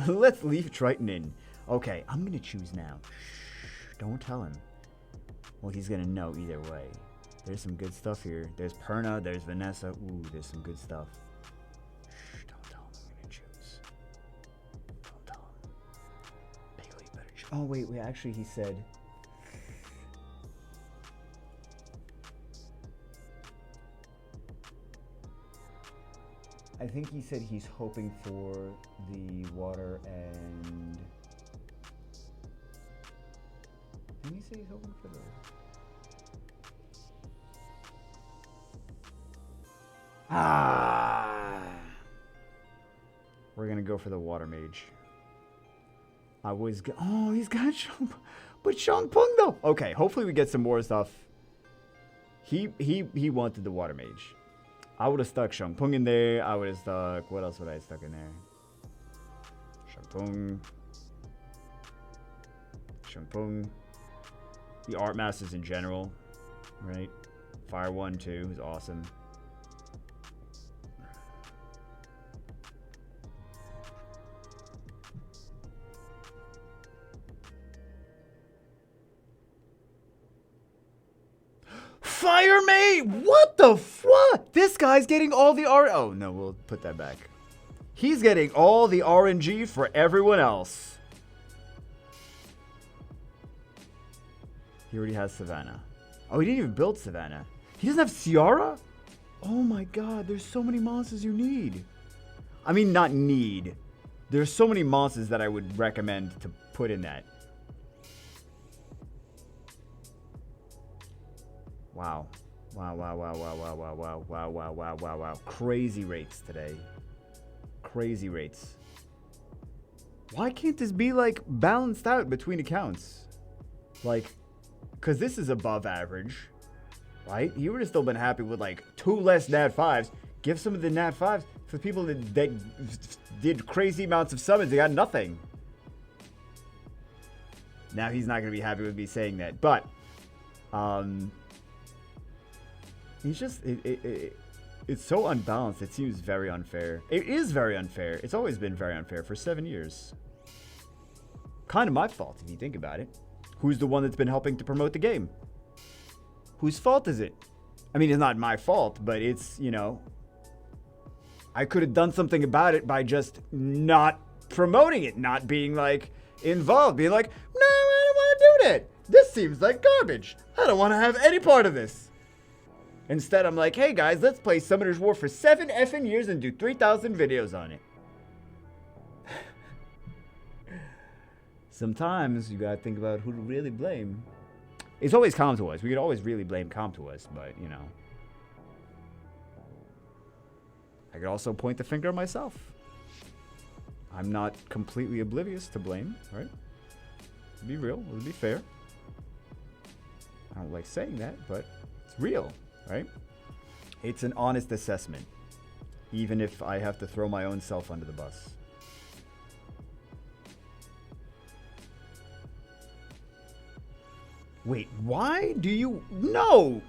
Let's leave Triton in. Okay, I'm going to choose now. Shh, don't tell him. Well, he's going to know either way. There's some good stuff here. There's Perna, there's Vanessa. Ooh, there's some good stuff. Shh, don't tell him I'm going to choose. Don't tell him. Bailey better choose. Oh, wait, actually he said... I think he said he's hoping for the water and... Didn't he say he's hoping for the... Ah. We're gonna go for the water mage. Oh, he's got Shang, but Shang Pung though. Okay, hopefully we get some more stuff. He wanted the water mage. I would have stuck Shang Pung in there. I would have stuck. What else would I have stuck in there? Shang Pung. Shang Pung. The art masters in general, right? Fire 1 too is awesome. Fire me! What the fuck? This guy's getting all the Oh no, we'll put that back. He's getting all the RNG for everyone else. He already has Savannah. Oh, he didn't even build Savannah. He doesn't have Ciara? Oh my god, there's so many monsters you need. I mean, not need. There's so many monsters that I would recommend to put in that. Wow. Wow. Crazy rates today. Crazy rates. Why can't this be, like, balanced out between accounts? Like, because this is above average, right? You would have still been happy with, like, 2 less Nat 5s. Give some of the Nat 5s for people that did crazy amounts of summons. They got nothing. Now he's not going to be happy with me saying that. But, he's just, it's so unbalanced. It seems very unfair. It is very unfair. It's always been very unfair for 7 years. Kind of my fault, if you think about it. Who's the one that's been helping to promote the game? Whose fault is it? I mean, it's not my fault, but it's, you know, I could have done something about it by just not promoting it, not being, like, involved, being like, no, I don't want to do that. This seems like garbage. I don't want to have any part of this. Instead, I'm like, hey guys, let's play Summoner's War for 7 effing years and do 3,000 videos on it. Sometimes you gotta think about who to really blame. It's always Calm to us. We could always really blame Calm to us, but you know. I could also point the finger at myself. I'm not completely oblivious to blame, right? To be real, to be fair. I don't like saying that, but it's real. Right? It's an honest assessment, even if I have to throw my own self under the bus. Wait, why do you... No!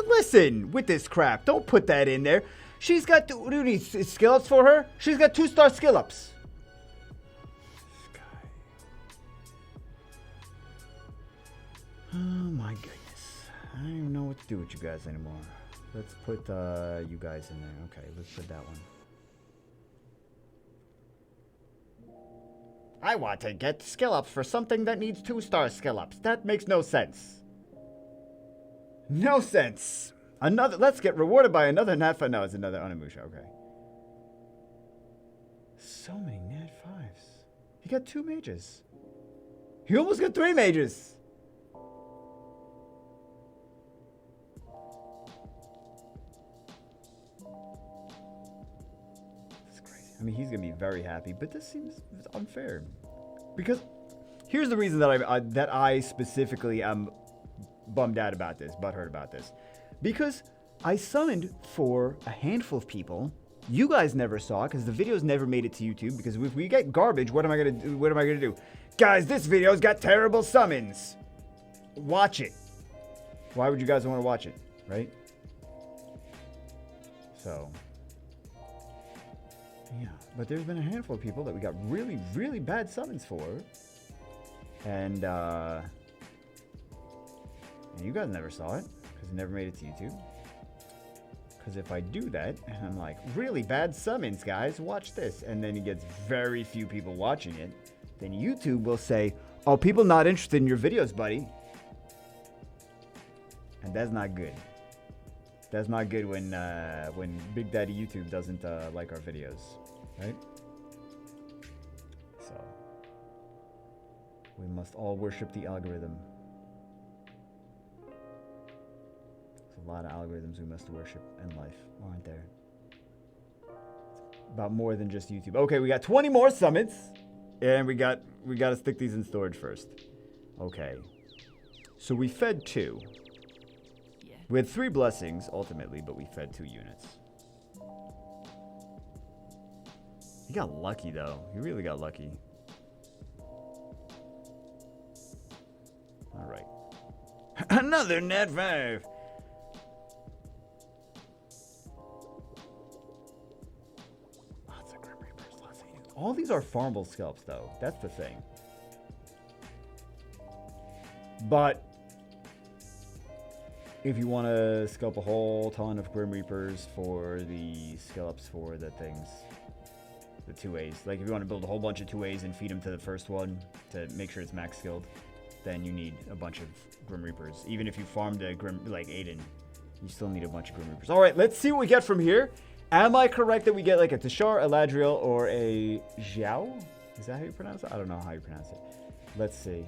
Listen, with this crap, don't put that in there. She's got... Do you need skill ups for her? She's got 2-star skill ups. Oh my goodness. I don't even know what to do with you guys anymore. Let's put you guys in there. Okay, let's put that one. I want to get skill ups for something that needs 2-star skill ups. That makes no sense. No sense. Let's get rewarded by another Nat 5. No, it's another Onimusha. Okay. So many Nat 5s. He got 2 mages. He almost got 3 mages. I mean, he's gonna be very happy, but this seems unfair. Because here's the reason that I specifically am bummed out about this, butthurt about this. Because I summoned for a handful of people. You guys never saw it because the videos never made it to YouTube. Because if we get garbage, what am I gonna do? What am I gonna do? Guys, this video's got terrible summons. Watch it. Why would you guys want to watch it, right? So. Yeah, but there's been a handful of people that we got really, really bad summons for. And you guys never saw it, because it never made it to YouTube. Because if I do that, and I'm like, really bad summons, guys, watch this. And then it gets very few people watching it. Then YouTube will say, oh, people not interested in your videos, buddy. And that's not good. That's not good when Big Daddy YouTube doesn't like our videos, right? So we must all worship the algorithm. There's a lot of algorithms we must worship in life, aren't there? about more than just YouTube. Okay, we got 20 more summits, and we got to stick these in storage first. Okay, so we fed 2. Yeah. We had 3 blessings ultimately, but we fed 2 units. He got lucky though. He really got lucky. All right, another net 5. All these are farmable scalps, though. That's the thing. But if you want to scalp a whole ton of Grim Reapers for the scallops for the things, the 2As, like if you want to build a whole bunch of 2As and feed them to the first one to make sure it's max skilled, then you need a bunch of Grim Reapers. Even if you farmed a Grim, like Aiden, you still need a bunch of Grim Reapers. All right, let's see what we get from here. Am I correct that we get like a Tashar, a Ladriel, or a Xiao? Is that how you pronounce it? I don't know how you pronounce it. Let's see.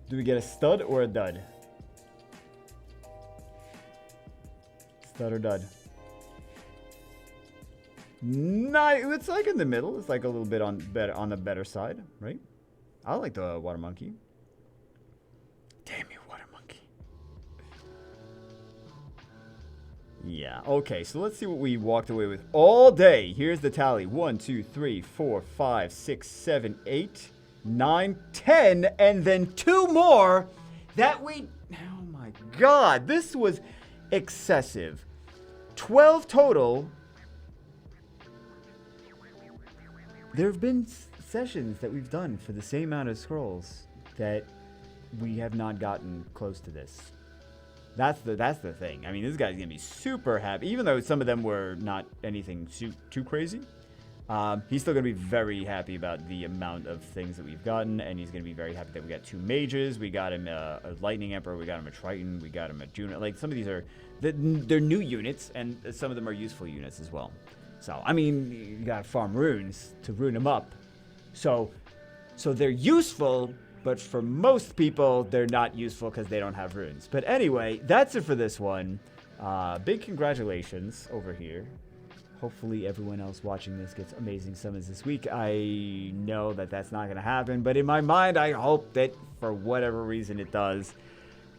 Do we get a stud or a dud? Stud or dud? It's like in the middle. It's like a little bit on the better side, right? I like the water monkey. Damn you, water monkey. Yeah, okay, so let's see what we walked away with all day. Here's the tally. 1, 2, 3, 4, 5, 6, 7, 8, 9, 10, and then 2 more that we... Oh my god, this was excessive. 12 total. There have been sessions that we've done for the same amount of scrolls that we have not gotten close to this. That's the thing. I mean, this guy's gonna be super happy, even though some of them were not anything too crazy. He's still gonna be very happy about the amount of things that we've gotten, and he's gonna be very happy that we got 2 mages, we got him a lightning emperor, we got him a triton, we got him a Juno. Like some of these are they're new units, and some of them are useful units as well. So I mean, you gotta farm runes to rune them up. So they're useful. But for most people, they're not useful because they don't have runes. But anyway, that's it for this one. Big congratulations over here. Hopefully everyone else watching this gets amazing summons this week. I know that that's not going to happen. But in my mind, I hope that for whatever reason it does.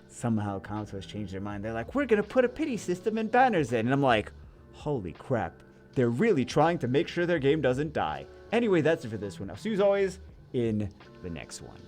Somehow Kanto has changed their mind. They're like, we're going to put a pity system and banners in. And I'm like, holy crap. They're really trying to make sure their game doesn't die. Anyway, that's it for this one. I'll see you as always in the next one.